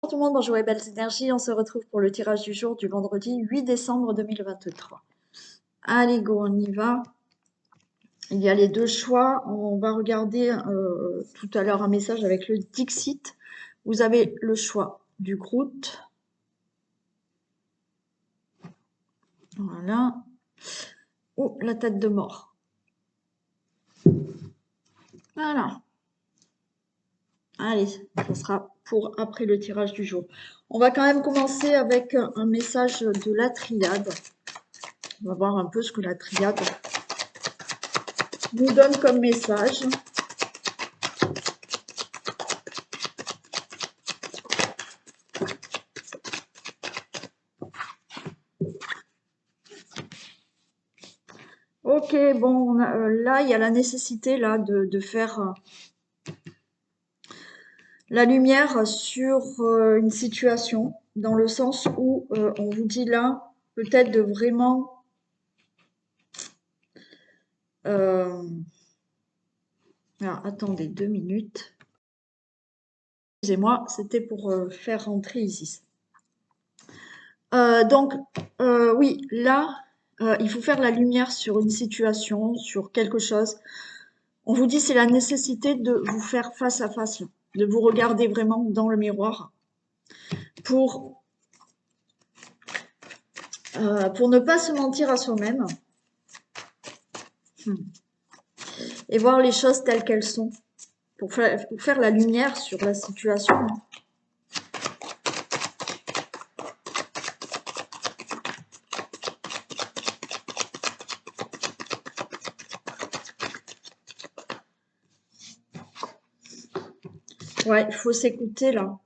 Bonjour tout le monde, bonjour et belles énergies. On se retrouve pour le tirage du jour du vendredi 8 décembre 2023. Allez, go, on y va. Il y a les deux choix. On va regarder tout à l'heure un message avec le Dixit. Vous avez le choix du Groot. Voilà. Ou la tête de mort. Voilà. Allez, ça sera pour après le tirage du jour. On va quand même commencer avec un message de la triade. On va voir un peu ce que la triade nous donne comme message. Ok, bon, là, il y a la nécessité là, de faire la lumière sur une situation, dans le sens où on vous dit là, peut-être de vraiment... alors, attendez 2 minutes. Excusez-moi, c'était pour faire rentrer Isis. Donc, oui, là, il faut faire la lumière sur une situation, sur quelque chose. On vous dit c'est la nécessité de vous faire face à face, de vous regarder vraiment dans le miroir pour ne pas se mentir à soi-même et voir les choses telles qu'elles sont, pour faire la lumière sur la situation. Ouais, il faut s'écouter là.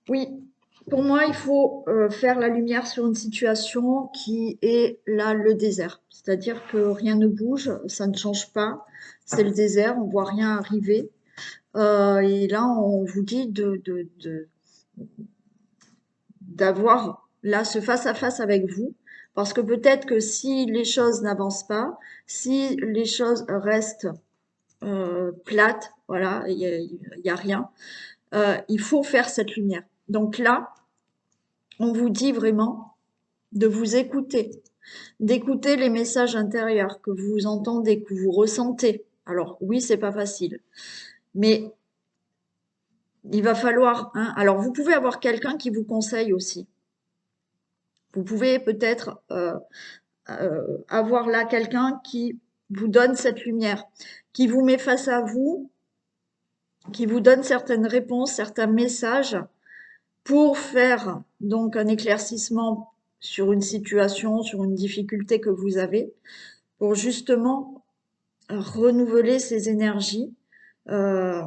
Oui, pour moi, il faut faire la lumière sur une situation qui est là le désert. C'est-à-dire que rien ne bouge, ça ne change pas. C'est le désert, on voit rien arriver. Et là, on vous dit d'avoir là ce face-à-face avec vous. Parce que peut-être que si les choses n'avancent pas, si les choses restent plates, voilà, il y a rien, il faut faire cette lumière. Donc là, on vous dit vraiment de vous écouter, d'écouter les messages intérieurs que vous entendez, que vous ressentez. Alors oui, c'est pas facile, mais il va falloir, hein, alors vous pouvez avoir quelqu'un qui vous conseille aussi. Vous pouvez peut-être avoir là quelqu'un qui vous donne cette lumière, qui vous met face à vous, qui vous donne certaines réponses, certains messages pour faire donc un éclaircissement sur une situation, sur une difficulté que vous avez, pour justement renouveler ces énergies, euh,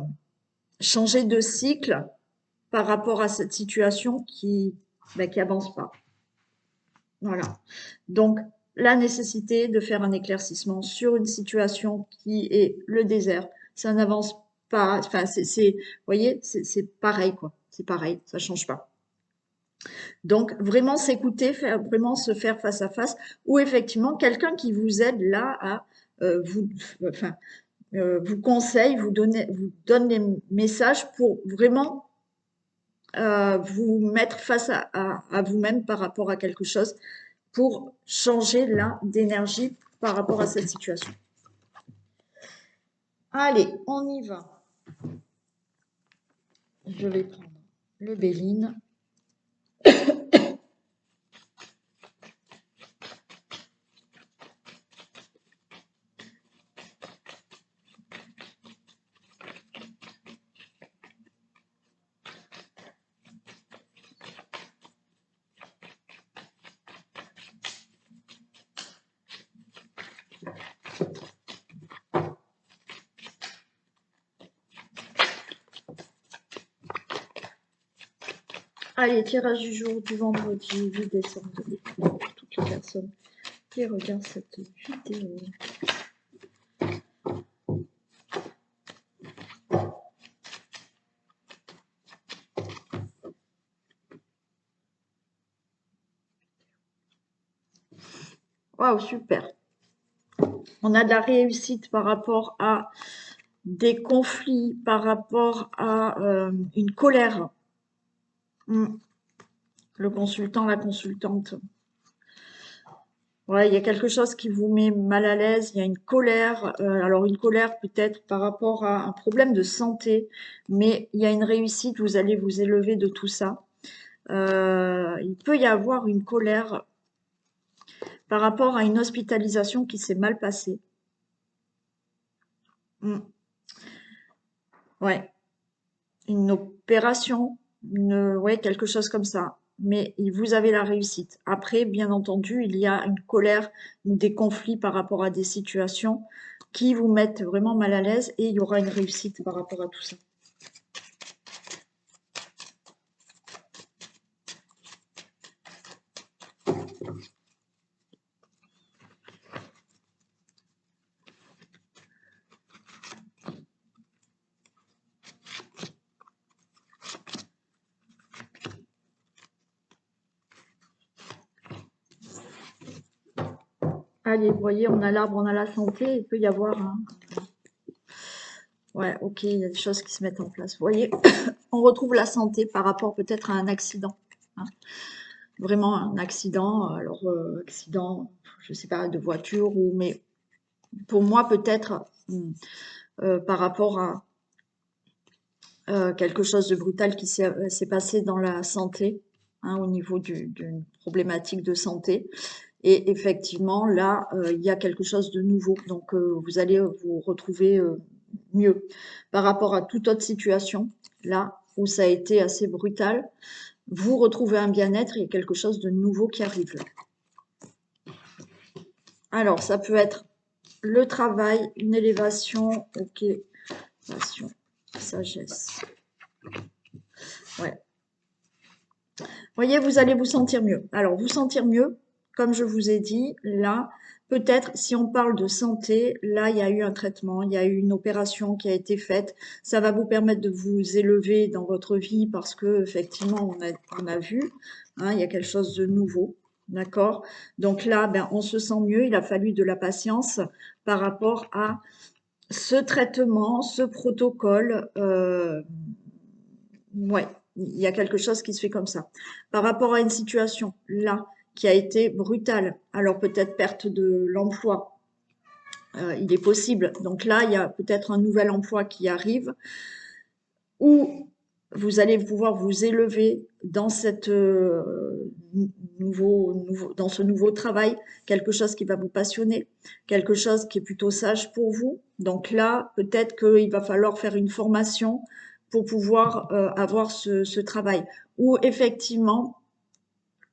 changer de cycle par rapport à cette situation qui avance pas. Voilà. Donc, la nécessité de faire un éclaircissement sur une situation qui est le désert, ça n'avance pas. Enfin, vous voyez, c'est pareil, quoi. C'est pareil, ça change pas. Donc, vraiment s'écouter, vraiment se faire face à face, ou effectivement, quelqu'un qui vous aide là à vous conseille, vous donne les messages pour vraiment vous mettre face à vous-même par rapport à quelque chose, pour changer là d'énergie par rapport à cette situation. Allez, on y va. Je vais prendre le Béline. Allez, tirage du jour du vendredi 8 décembre 2023 pour toutes les personnes qui regardent cette vidéo. Waouh, super. On a de la réussite par rapport à des conflits par rapport à une colère. Le consultant, la consultante. Ouais, il y a quelque chose qui vous met mal à l'aise, il y a une colère, alors une colère peut-être par rapport à un problème de santé, mais il y a une réussite, vous allez vous élever de tout ça. Il peut y avoir une colère par rapport à une hospitalisation qui s'est mal passée. Ouais, une opération, ouais, quelque chose comme ça. Mais vous avez la réussite. Après, bien entendu, il y a une colère ou des conflits par rapport à des situations qui vous mettent vraiment mal à l'aise et il y aura une réussite par rapport à tout ça. Allez, vous voyez, on a l'arbre, on a la santé, il peut y avoir Ouais, ok, il y a des choses qui se mettent en place. Vous voyez, on retrouve la santé par rapport peut-être à un accident. Hein. Vraiment un accident, alors accident, je sais pas, de voiture, mais pour moi peut-être par rapport à quelque chose de brutal qui s'est passé dans la santé, hein, au niveau d'une problématique de santé. Et effectivement, là, il y a quelque chose de nouveau. Donc, vous allez vous retrouver mieux. Par rapport à toute autre situation, là où ça a été assez brutal, vous retrouvez un bien-être et quelque chose de nouveau qui arrive là. Alors, ça peut être le travail, une élévation, ok, passion, sagesse. Ouais. Vous voyez, vous allez vous sentir mieux. Alors, vous sentir mieux, comme je vous ai dit, là, peut-être si on parle de santé, là, il y a eu un traitement, il y a eu une opération qui a été faite. Ça va vous permettre de vous élever dans votre vie parce que effectivement, on a vu, hein, il y a quelque chose de nouveau. D'accord? Donc là, ben, on se sent mieux. Il a fallu de la patience par rapport à ce traitement, ce protocole. Ouais, il y a quelque chose qui se fait comme ça. Par rapport à une situation, là, qui a été brutale, alors peut-être perte de l'emploi, il est possible. Donc là, il y a peut-être un nouvel emploi qui arrive, où vous allez pouvoir vous élever dans cette dans ce nouveau travail, quelque chose qui va vous passionner, quelque chose qui est plutôt sage pour vous. Donc là, peut-être qu'il va falloir faire une formation pour pouvoir avoir ce travail. Ou effectivement,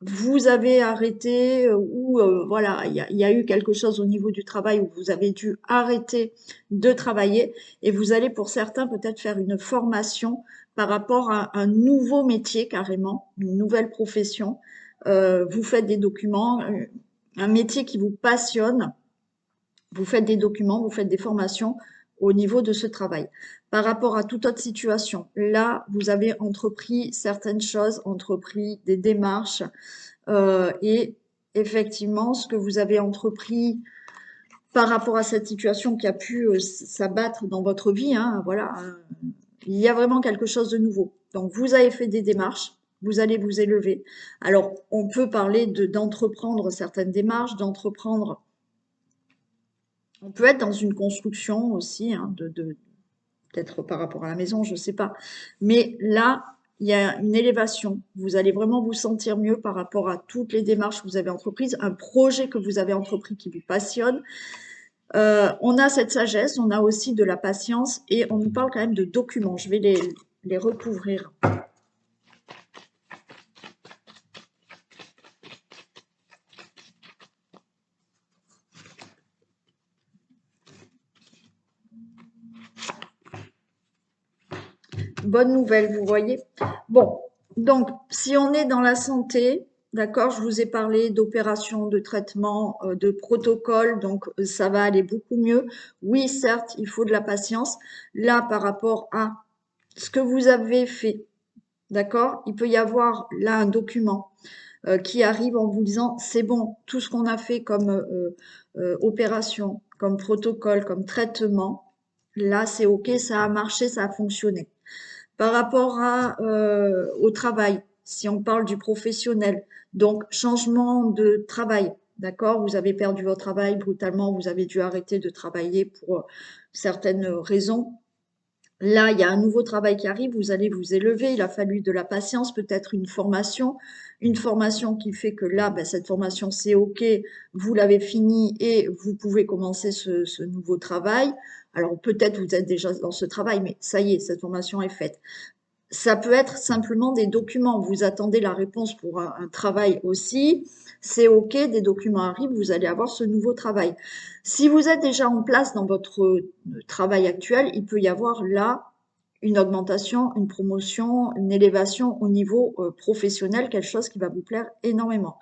vous avez arrêté ou voilà, il y a eu quelque chose au niveau du travail où vous avez dû arrêter de travailler et vous allez pour certains peut-être faire une formation par rapport à un nouveau métier carrément, une nouvelle profession. Vous faites des documents, un métier qui vous passionne, vous faites des documents, vous faites des formations au niveau de ce travail. Par rapport à toute autre situation, là, vous avez entrepris certaines choses, entrepris des démarches, et effectivement, ce que vous avez entrepris par rapport à cette situation qui a pu s'abattre dans votre vie, hein, voilà, il y a vraiment quelque chose de nouveau. Donc, vous avez fait des démarches, vous allez vous élever. Alors, on peut parler d'entreprendre certaines démarches, d'entreprendre. On peut être dans une construction aussi, hein, peut-être par rapport à la maison, je ne sais pas. Mais là, il y a une élévation. Vous allez vraiment vous sentir mieux par rapport à toutes les démarches que vous avez entreprises, un projet que vous avez entrepris qui vous passionne. On a cette sagesse, on a aussi de la patience et on nous parle quand même de documents. Je vais les recouvrir. Bonne nouvelle, vous voyez. Bon, donc, si on est dans la santé, d'accord, je vous ai parlé d'opérations, de traitements, de protocoles, donc ça va aller beaucoup mieux. Oui, certes, il faut de la patience. Là, par rapport à ce que vous avez fait, d'accord, il peut y avoir là un document qui arrive en vous disant, c'est bon, tout ce qu'on a fait comme opération, comme protocole, comme traitement, Là, c'est OK, ça a marché, ça a fonctionné. Par rapport au travail, si on parle du professionnel, donc changement de travail, d'accord? Vous avez perdu votre travail brutalement, vous avez dû arrêter de travailler pour certaines raisons. Là, il y a un nouveau travail qui arrive, vous allez vous élever, il a fallu de la patience, peut-être une formation qui fait que là, ben, cette formation, c'est OK, vous l'avez finie et vous pouvez commencer ce nouveau travail. Alors peut-être vous êtes déjà dans ce travail, mais ça y est, cette formation est faite. Ça peut être simplement des documents. Vous attendez la réponse pour un travail aussi. C'est OK, des documents arrivent, vous allez avoir ce nouveau travail. Si vous êtes déjà en place dans votre travail actuel, il peut y avoir là une augmentation, une promotion, une élévation au niveau professionnel, quelque chose qui va vous plaire énormément.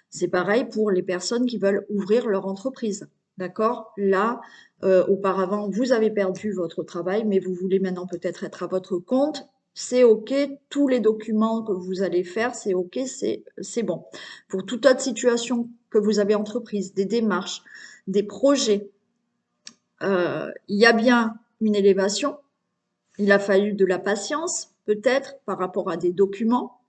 C'est pareil pour les personnes qui veulent ouvrir leur entreprise. D'accord? Là, auparavant, vous avez perdu votre travail, mais vous voulez maintenant peut-être être à votre compte. C'est OK, tous les documents que vous allez faire, c'est OK, c'est bon. Pour toute autre situation que vous avez entreprise, des démarches, des projets, il y a bien une élévation. Il a fallu de la patience, peut-être, par rapport à des documents,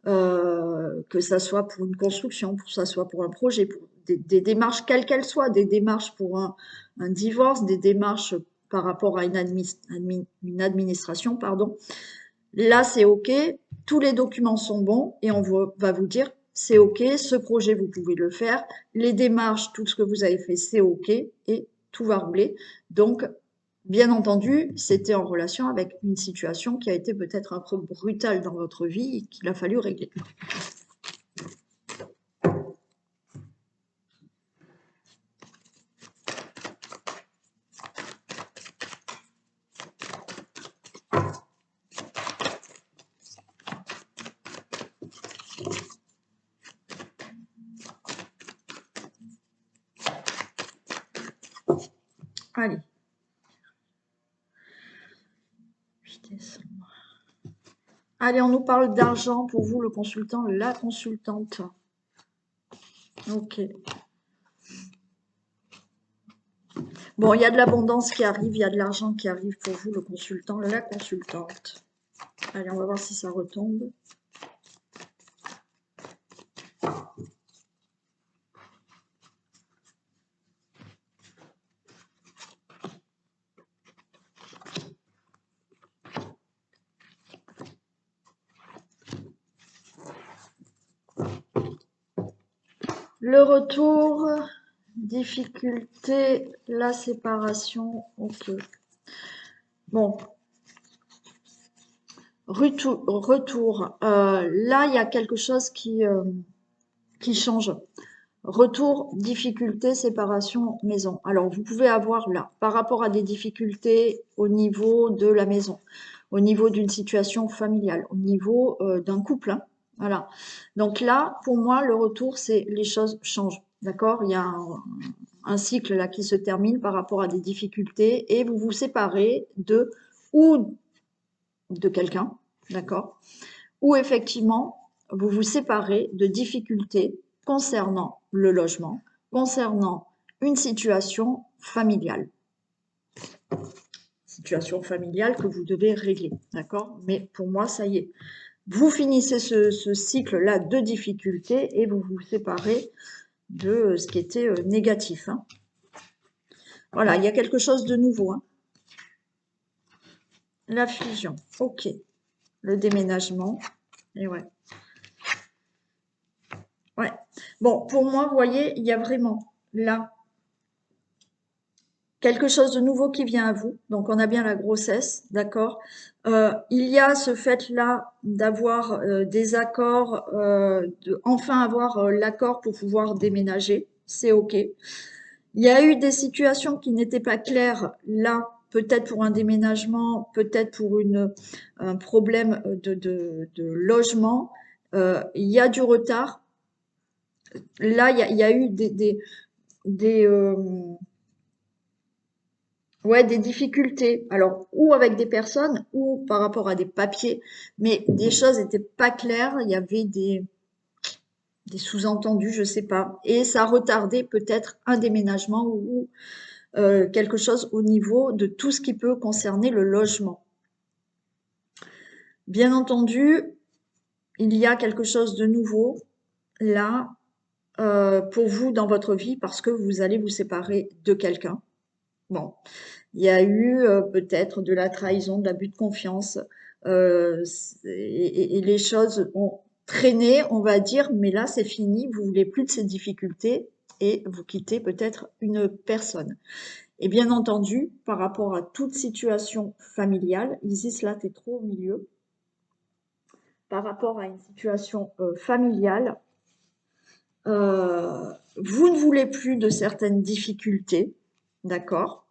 que ça soit pour une construction, que ça soit pour un projet, pour des démarches quelles qu'elles soient, des démarches pour un divorce, des démarches par rapport à une administration, pardon. Là, c'est OK, tous les documents sont bons et on va vous dire, c'est OK, ce projet, vous pouvez le faire, les démarches, tout ce que vous avez fait, c'est OK et tout va rouler. Donc, bien entendu, c'était en relation avec une situation qui a été peut-être un peu brutale dans votre vie et qu'il a fallu régler. Allez, 8 décembre. Allez, on nous parle d'argent pour vous, le consultant, la consultante. Ok. Bon, il y a de l'abondance qui arrive, il y a de l'argent qui arrive pour vous, le consultant, la consultante. Allez, on va voir si ça retombe. Le retour, difficulté, la séparation, ok. Bon, retour. Là, il y a quelque chose qui change. Retour, difficulté, séparation, maison. Alors, vous pouvez avoir là, par rapport à des difficultés au niveau de la maison, au niveau d'une situation familiale, au niveau d'un couple, hein. Voilà. Donc là, pour moi, le retour, c'est les choses changent. D'accord? Il y a un cycle là qui se termine par rapport à des difficultés et vous vous séparez de ou de quelqu'un, d'accord? Ou effectivement, vous vous séparez de difficultés concernant le logement, concernant une situation familiale. Situation familiale que vous devez régler, d'accord? Mais pour moi, ça y est. Vous finissez ce cycle-là de difficultés et vous vous séparez de ce qui était négatif, hein. Voilà, il y a quelque chose de nouveau, hein. La fusion, ok. Le déménagement, et ouais. Ouais. Bon, pour moi, vous voyez, il y a vraiment là quelque chose de nouveau qui vient à vous. Donc, on a bien la grossesse, d'accord? Il y a ce fait-là d'avoir des accords, de enfin avoir l'accord pour pouvoir déménager. C'est OK. Il y a eu des situations qui n'étaient pas claires là, peut-être pour un déménagement, peut-être pour un problème de logement. Il y a du retard. Là, il y a eu des, ouais, des difficultés. Alors, ou avec des personnes, ou par rapport à des papiers, mais des choses n'étaient pas claires. Il y avait des sous-entendus, je sais pas. Et ça retardait peut-être un déménagement ou quelque chose au niveau de tout ce qui peut concerner le logement. Bien entendu, il y a quelque chose de nouveau là pour vous dans votre vie parce que vous allez vous séparer de quelqu'un. Bon, il y a eu peut-être de la trahison, de l'abus de confiance, et les choses ont traîné, on va dire, mais là c'est fini, vous voulez plus de ces difficultés et vous quittez peut-être une personne. Et bien entendu, par rapport à toute situation familiale, Isis, là t'es trop au milieu, par rapport à une situation familiale, vous ne voulez plus de certaines difficultés, d'accord?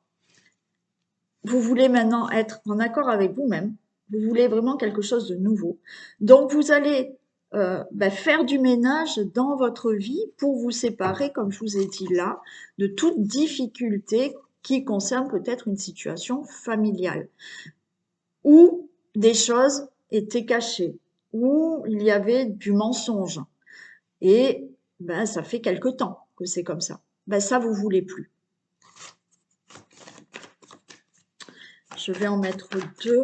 Vous voulez maintenant être en accord avec vous-même. Vous voulez vraiment quelque chose de nouveau. Donc, vous allez faire du ménage dans votre vie pour vous séparer, comme je vous ai dit là, de toute difficulté qui concerne peut-être une situation familiale où des choses étaient cachées, où il y avait du mensonge. Et ça fait quelque temps que c'est comme ça. Ça, vous voulez plus. Je vais en mettre 2.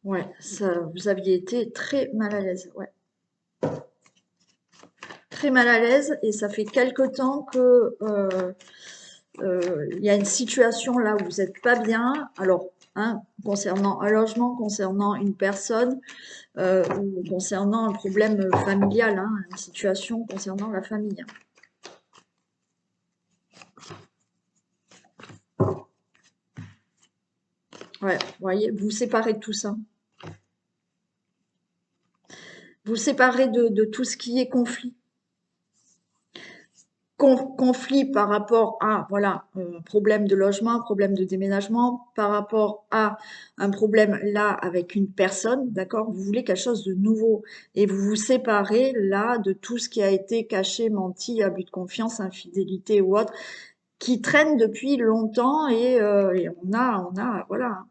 Ouais, ça, vous aviez été très mal à l'aise. Ouais. Très mal à l'aise et ça fait quelque temps que il y a une situation là où vous n'êtes pas bien. Alors, concernant un logement, concernant une personne ou concernant un problème familial, une situation concernant la famille. Ouais, vous voyez, vous séparez de tout ça. Vous séparez de tout ce qui est conflit. Conflit par rapport à voilà un problème de logement, un problème de déménagement, par rapport à un problème là avec une personne, d'accord? Vous voulez quelque chose de nouveau et vous vous séparez là de tout ce qui a été caché, menti, abus de confiance, infidélité ou autre, qui traîne depuis longtemps et on a voilà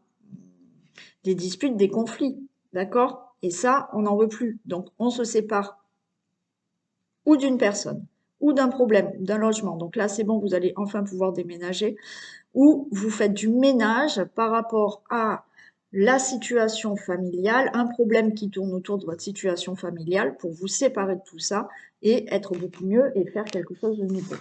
des disputes, des conflits, d'accord? Et ça, on n'en veut plus. Donc on se sépare ou d'une personne, ou d'un problème, d'un logement. Donc là, c'est bon, vous allez enfin pouvoir déménager. Ou vous faites du ménage par rapport à la situation familiale, un problème qui tourne autour de votre situation familiale pour vous séparer de tout ça et être beaucoup mieux et faire quelque chose de nouveau.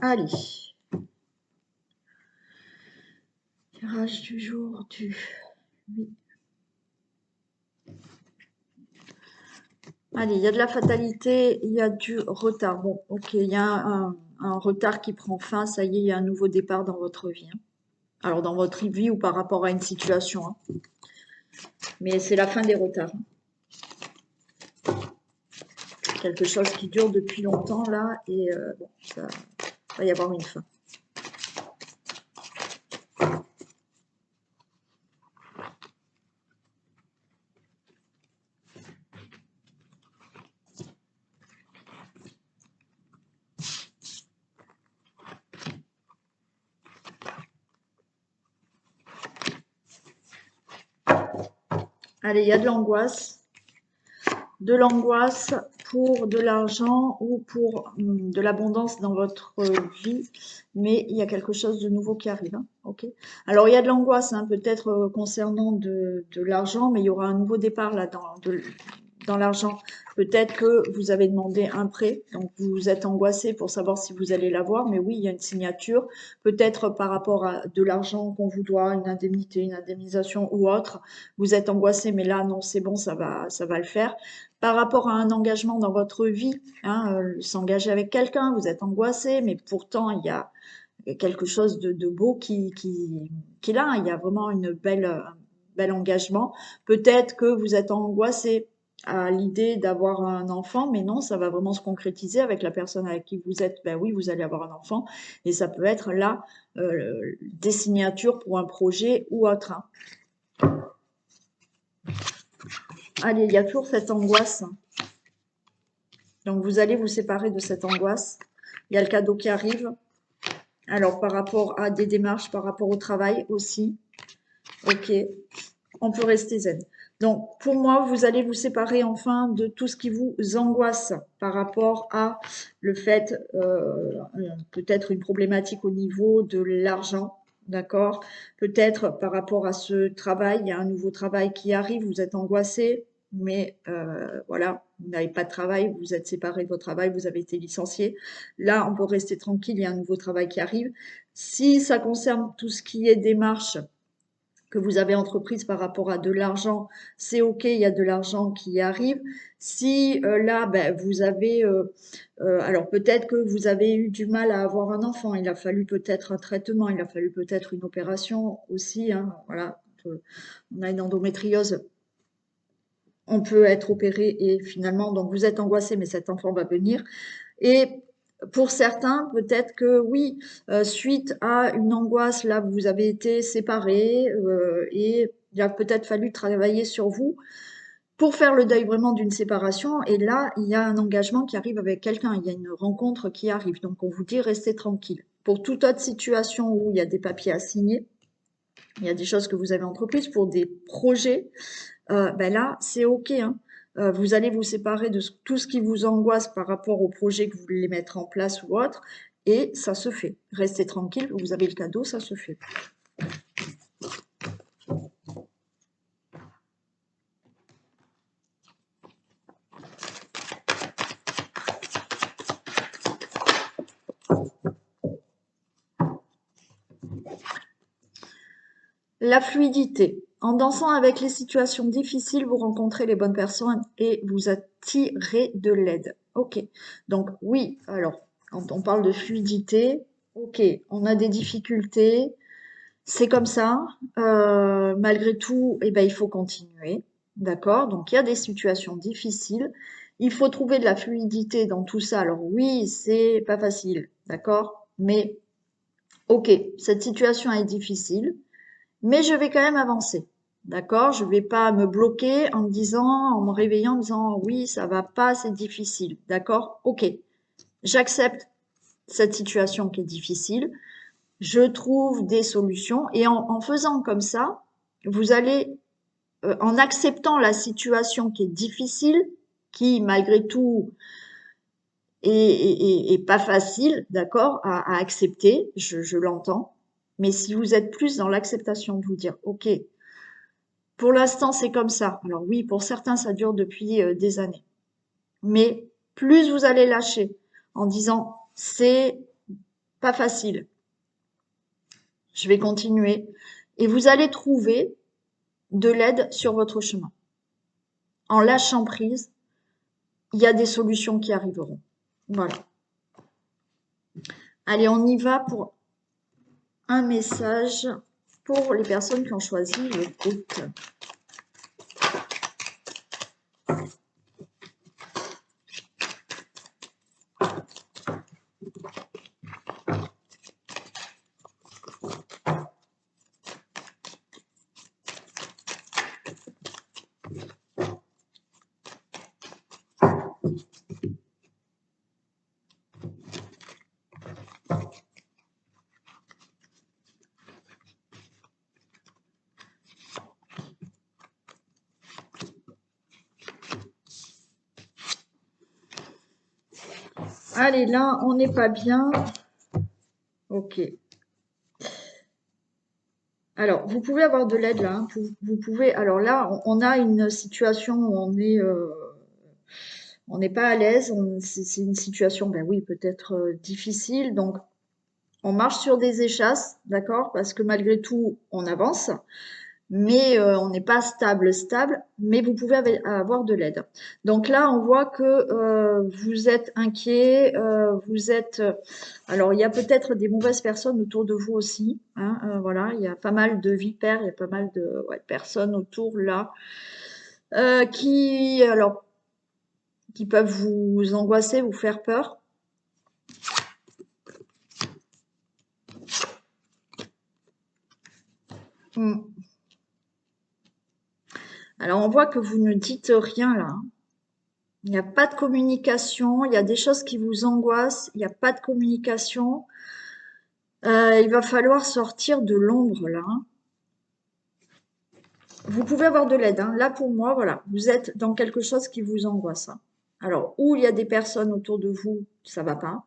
Allez. Tirage du jour du 8. Allez, il y a de la fatalité, il y a du retard. Bon, ok, il y a un retard qui prend fin, ça y est, il y a un nouveau départ dans votre vie. Alors, dans votre vie ou par rapport à une situation. Mais c'est la fin des retards. Quelque chose qui dure depuis longtemps, là, et bon, ça va y avoir une fin. Allez, il y a de l'angoisse. De l'angoisse pour de l'argent ou pour de l'abondance dans votre vie, mais il y a quelque chose de nouveau qui arrive. Ok. Alors il y a de l'angoisse peut-être concernant de l'argent, mais il y aura un nouveau départ là dans l'argent. Peut-être que vous avez demandé un prêt, donc vous êtes angoissé pour savoir si vous allez l'avoir, mais oui, il y a une signature. Peut-être par rapport à de l'argent qu'on vous doit, une indemnité, une indemnisation ou autre. Vous êtes angoissé, mais là, non, c'est bon, ça va le faire. Par rapport à un engagement dans votre vie, hein, s'engager avec quelqu'un, vous êtes angoissé, mais pourtant, il y a quelque chose de beau qui est là. Il y a vraiment un bel engagement. Peut-être que vous êtes angoissé à l'idée d'avoir un enfant, mais non, ça va vraiment se concrétiser avec la personne avec qui vous êtes. Ben oui, vous allez avoir un enfant, et ça peut être là des signatures pour un projet ou autre. Hein. Allez, il y a toujours cette angoisse. Donc vous allez vous séparer de cette angoisse. Il y a le cadeau qui arrive. Alors par rapport à des démarches, par rapport au travail aussi. Ok, on peut rester zen. Donc, pour moi, vous allez vous séparer enfin de tout ce qui vous angoisse par rapport à le fait, peut-être une problématique au niveau de l'argent, d'accord? Peut-être par rapport à ce travail, il y a un nouveau travail qui arrive, vous êtes angoissé, mais voilà, vous n'avez pas de travail, vous êtes séparé de votre travail, vous avez été licencié. Là, on peut rester tranquille, il y a un nouveau travail qui arrive. Si ça concerne tout ce qui est démarche, que vous avez entreprise par rapport à de l'argent, c'est OK, il y a de l'argent qui arrive. Si là, ben, vous avez, alors peut-être que vous avez eu du mal à avoir un enfant, il a fallu peut-être un traitement, il a fallu peut-être une opération aussi, hein, voilà. On a une endométriose, on peut être opéré et finalement, donc vous êtes angoissé, mais cet enfant va venir. Et pour certains, peut-être que oui, suite à une angoisse, là, vous avez été séparés et il a peut-être fallu travailler sur vous pour faire le deuil vraiment d'une séparation. Et là, il y a un engagement qui arrive avec quelqu'un, il y a une rencontre qui arrive. Donc, on vous dit restez tranquille. Pour toute autre situation où il y a des papiers à signer, il y a des choses que vous avez entreprises pour des projets, ben là, c'est OK. Hein. Vous allez vous séparer de tout ce qui vous angoisse par rapport au projet que vous voulez mettre en place ou autre, et ça se fait. Restez tranquille, vous avez le cadeau, ça se fait. La fluidité. En dansant avec les situations difficiles, vous rencontrez les bonnes personnes et vous attirez de l'aide. Ok. Donc oui, alors, quand on parle de fluidité, ok, on a des difficultés, c'est comme ça. Malgré tout, eh ben, il faut continuer. D'accord? Donc, il y a des situations difficiles. Il faut trouver de la fluidité dans tout ça. Alors oui, c'est pas facile. D'accord? Mais ok, cette situation est difficile, mais je vais quand même avancer. D'accord? Je vais pas me bloquer en me disant, en me réveillant, en me disant oui, ça va pas, c'est difficile. D'accord? Ok. J'accepte cette situation qui est difficile. Je trouve des solutions et en faisant comme ça, vous allez, en acceptant la situation qui est difficile, qui malgré tout est pas facile, d'accord, à accepter, je l'entends, mais si vous êtes plus dans l'acceptation de vous dire, ok, pour l'instant c'est comme ça. Alors oui, pour certains ça dure depuis des années, mais plus vous allez lâcher en disant c'est pas facile, je vais continuer, et vous allez trouver de l'aide sur votre chemin. En lâchant prise, il y a des solutions qui arriveront. Voilà. Allez, on y va pour un message pour les personnes qui ont choisi le groupe. Allez, là, on n'est pas bien. Ok. Alors, vous pouvez avoir de l'aide là. Hein. Vous pouvez. Alors là, on a une situation où on est On n'est pas à l'aise, c'est une situation, ben oui, peut-être difficile. Donc, on marche sur des échasses, d'accord? Parce que malgré tout, on avance, mais on n'est pas stable, mais vous pouvez avoir de l'aide. Donc là, on voit que vous êtes inquiet, vous êtes... alors, il y a peut-être des mauvaises personnes autour de vous aussi, hein, voilà, il y a pas mal de vipères, il y a pas mal de ouais, personnes autour là, alors, qui peuvent vous angoisser, vous faire peur. Hmm. Alors, on voit que vous ne dites rien là, hein. Il n'y a pas de communication, il y a des choses qui vous angoissent, il n'y a pas de communication. Il va falloir sortir de l'ombre là, hein. Vous pouvez avoir de l'aide, hein. Là pour moi, voilà, vous êtes dans quelque chose qui vous angoisse, hein. Alors, ou il y a des personnes autour de vous, ça va pas,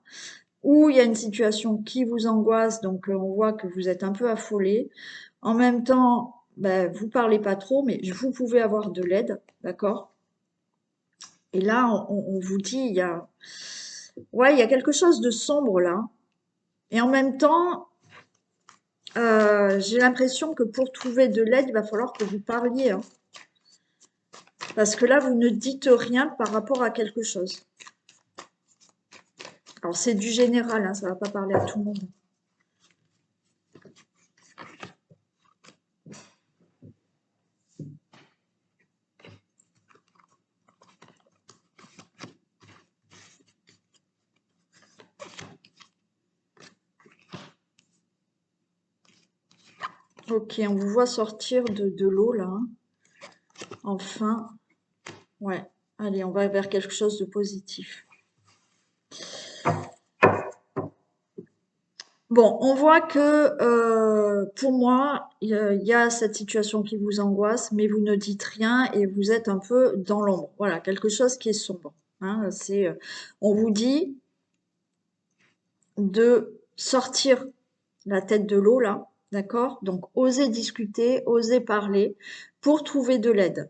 ou il y a une situation qui vous angoisse, donc on voit que vous êtes un peu affolé. En même temps, ben, vous parlez pas trop, mais vous pouvez avoir de l'aide, d'accord? Et là, on vous dit, ouais, il y a quelque chose de sombre là. Et en même temps, j'ai l'impression que pour trouver de l'aide, il va falloir que vous parliez, hein. Parce que là, vous ne dites rien par rapport à quelque chose. Alors, c'est du général, hein, ça ne va pas parler à tout le monde. Ok, on vous voit sortir de l'eau, là, hein. Enfin, ouais. Allez, on va vers quelque chose de positif. Bon, on voit que pour moi, il y a cette situation qui vous angoisse, mais vous ne dites rien et vous êtes un peu dans l'ombre. Voilà, quelque chose qui est sombre, hein. On vous dit de sortir la tête de l'eau là, d'accord? Donc, osez discuter, osez parler pour trouver de l'aide.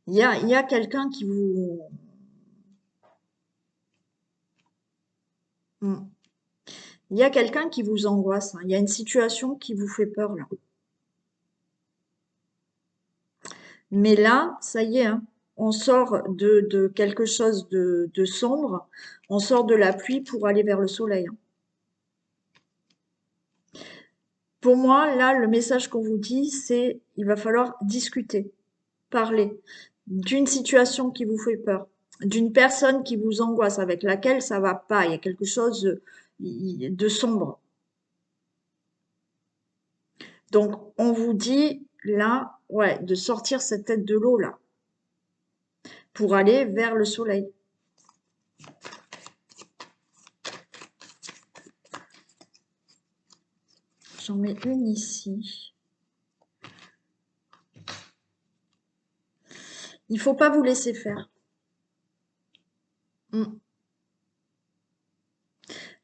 Il y a quelqu'un qui vous... Hmm. Il y a quelqu'un qui vous angoisse, hein. Il y a une situation qui vous fait peur là. Mais là, ça y est, hein, on sort de quelque chose de sombre, on sort de la pluie pour aller vers le soleil, hein. Pour moi, là, le message qu'on vous dit, c'est il va falloir discuter, parler d'une situation qui vous fait peur, d'une personne qui vous angoisse, avec laquelle ça va pas, il y a quelque chose de sombre. Donc, on vous dit là, ouais, de sortir cette tête de l'eau là, pour aller vers le soleil. J'en mets une ici. Il faut pas vous laisser faire. Mm.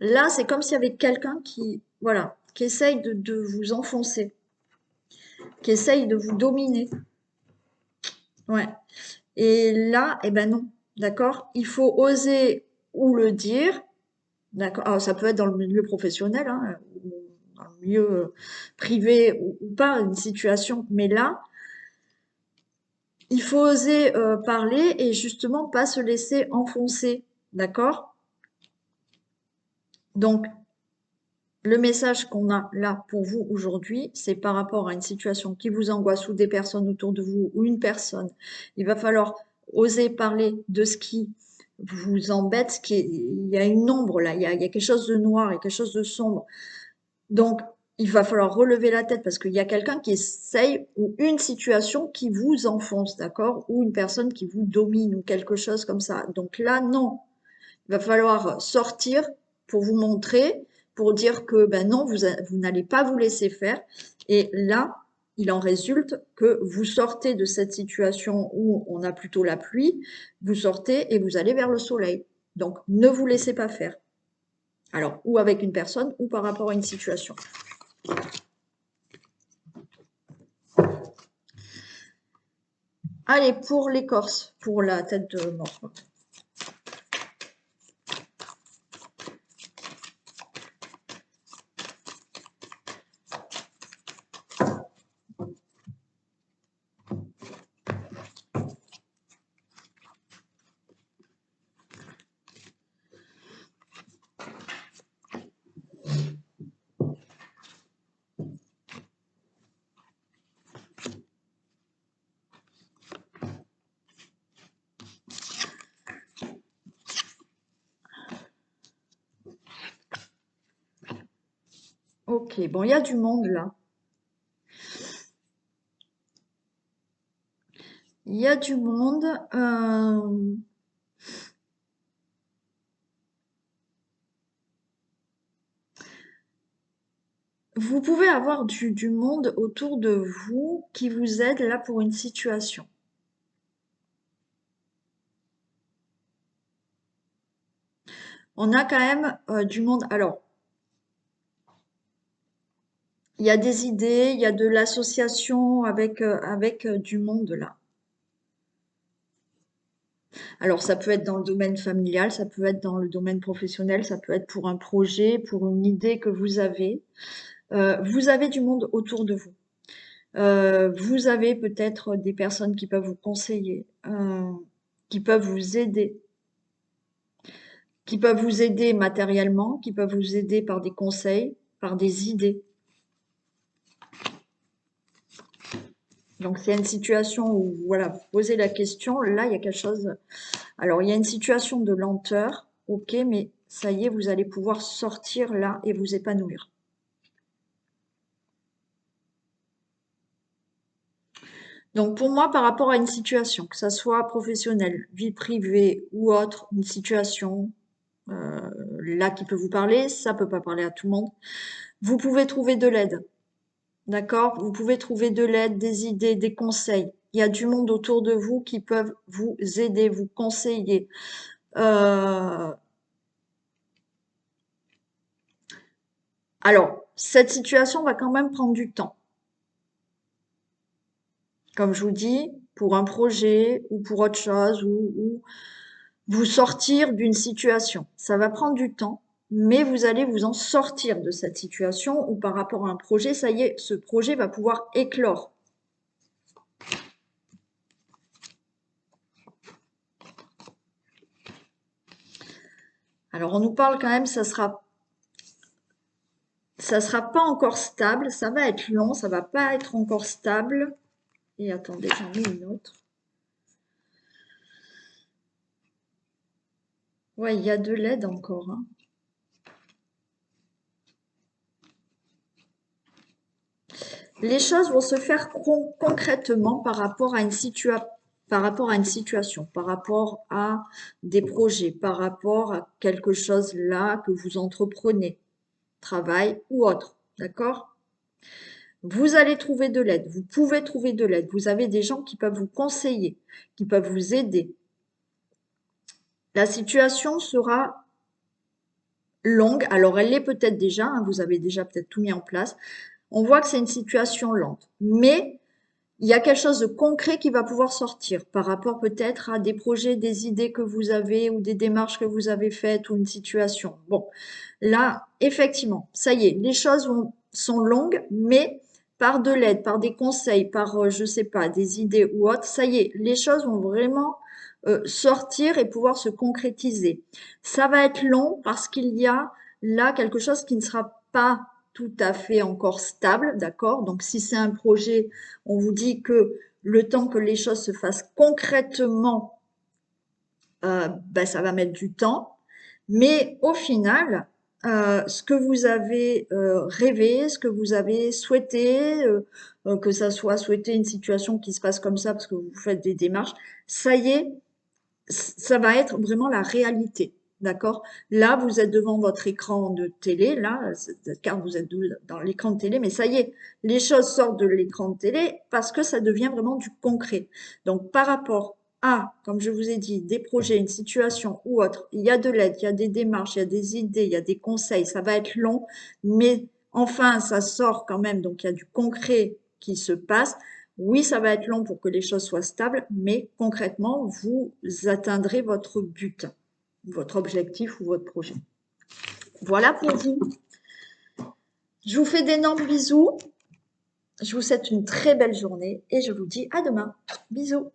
Là, c'est comme s'il y avait quelqu'un qui, voilà, qui essaye de vous enfoncer, qui essaye de vous dominer. Ouais. Et là, eh ben non, d'accord? Il faut oser ou le dire, d'accord? Alors, ça peut être dans le milieu professionnel, hein, ou dans le milieu privé ou pas, une situation. Mais là, il faut oser parler et justement pas se laisser enfoncer, d'accord? Donc, le message qu'on a là pour vous aujourd'hui, c'est par rapport à une situation qui vous angoisse ou des personnes autour de vous ou une personne. Il va falloir oser parler de ce qui vous embête, il y a une ombre là, il y a quelque chose de noir, il y a quelque chose de sombre. Donc, il va falloir relever la tête parce qu'il y a quelqu'un qui essaye ou une situation qui vous enfonce, d'accord? Ou une personne qui vous domine ou quelque chose comme ça. Donc là, non. Il va falloir sortir pour vous montrer, pour dire que ben non, vous n'allez pas vous laisser faire. Et là, il en résulte que vous sortez de cette situation où on a plutôt la pluie, vous sortez et vous allez vers le soleil. Donc, ne vous laissez pas faire. Alors, ou avec une personne, ou par rapport à une situation. Allez, pour l'écorce, pour la tête de mort. Ok, bon, il y a du monde là. Il y a du monde. Vous pouvez avoir du monde autour de vous qui vous aide là pour une situation. On a quand même du monde. Alors, il y a des idées, il y a de l'association avec du monde là. Alors, ça peut être dans le domaine familial, ça peut être dans le domaine professionnel, ça peut être pour un projet, pour une idée que vous avez. Vous avez du monde autour de vous. Vous avez peut-être des personnes qui peuvent vous conseiller, qui peuvent vous aider, qui peuvent vous aider matériellement, qui peuvent vous aider par des conseils, par des idées. Donc, c'est une situation où, voilà, vous posez la question, là, il y a quelque chose. Alors, il y a une situation de lenteur, ok, mais ça y est, vous allez pouvoir sortir là et vous épanouir. Donc, pour moi, par rapport à une situation, que ça soit professionnelle, vie privée ou autre, une situation là qui peut vous parler, ça peut pas parler à tout le monde. Vous pouvez trouver de l'aide, d'accord? Vous pouvez trouver de l'aide, des idées, des conseils. Il y a du monde autour de vous qui peuvent vous aider, vous conseiller. Euh, alors, cette situation va quand même prendre du temps. Comme je vous dis, pour un projet ou pour autre chose, ou vous sortir d'une situation. Ça va prendre du temps, mais vous allez vous en sortir de cette situation ou par rapport à un projet, ça y est, ce projet va pouvoir éclore. Alors on nous parle quand même, ça sera pas encore stable, ça va être long, ça va pas être encore stable. Et attendez, j'en ai une autre. Ouais, il y a de l'aide encore, hein. Les choses vont se faire concrètement par rapport à une situation, par rapport à des projets, par rapport à quelque chose là que vous entreprenez, travail ou autre, d'accord? Vous allez trouver de l'aide, vous pouvez trouver de l'aide, vous avez des gens qui peuvent vous conseiller, qui peuvent vous aider. La situation sera longue, alors elle l'est peut-être déjà, hein, vous avez déjà peut-être tout mis en place. On voit que c'est une situation lente, mais il y a quelque chose de concret qui va pouvoir sortir par rapport peut-être à des projets, des idées que vous avez ou des démarches que vous avez faites ou une situation. Bon, là, effectivement, ça y est, les choses sont longues, mais par de l'aide, par des conseils, par, je sais pas, des idées ou autres, ça y est, les choses vont vraiment sortir et pouvoir se concrétiser. Ça va être long parce qu'il y a là quelque chose qui ne sera pas tout à fait encore stable, d'accord? Donc si c'est un projet, on vous dit que le temps que les choses se fassent concrètement, ben, ça va mettre du temps. Mais au final, ce que vous avez rêvé, ce que vous avez souhaité, que ça soit souhaiter une situation qui se passe comme ça parce que vous faites des démarches, ça y est, ça va être vraiment la réalité. D'accord? Là, vous êtes devant votre écran de télé, là, car vous êtes dans l'écran de télé, mais ça y est, les choses sortent de l'écran de télé parce que ça devient vraiment du concret. Donc, par rapport à, comme je vous ai dit, des projets, une situation ou autre, il y a de l'aide, il y a des démarches, il y a des idées, il y a des conseils, ça va être long, mais enfin, ça sort quand même, donc il y a du concret qui se passe. Oui, ça va être long pour que les choses soient stables, mais concrètement, vous atteindrez votre but, votre objectif ou votre projet. Voilà pour vous. Je vous fais d'énormes bisous. Je vous souhaite une très belle journée et je vous dis à demain. Bisous.